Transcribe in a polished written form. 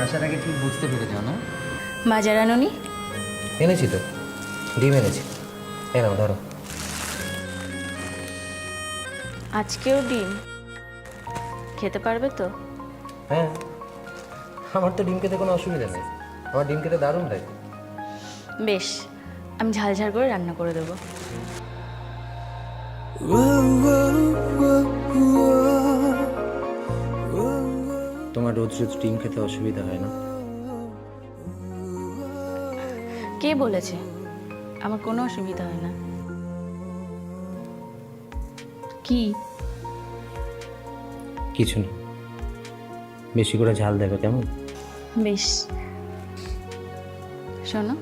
আসার আগে ঠিক বুঝতে পেরেছ না? বাজার আনুনি? এনেছি তো, ডিম এনেছি। এনাও ধরো। আজকেও ডিম? খেতে পারবে তো? হ্যাঁ, আমার তো ডিম খেতে কোনো অসুবিধা নেই। আমার ডিম খেতে দারুণ লাগে। বেশ, আমি ঝাল ঝাল করে রান্না করে দেবো। তোমার রোজ রোজ ডিম খেতে অসুবিধা হয় না? কে বলেছে? আমার কোনো অসুবিধা হয় না। কি? কিছু না, বেশি করে ঝাল দেবে কেমন? বেশ। শোনো,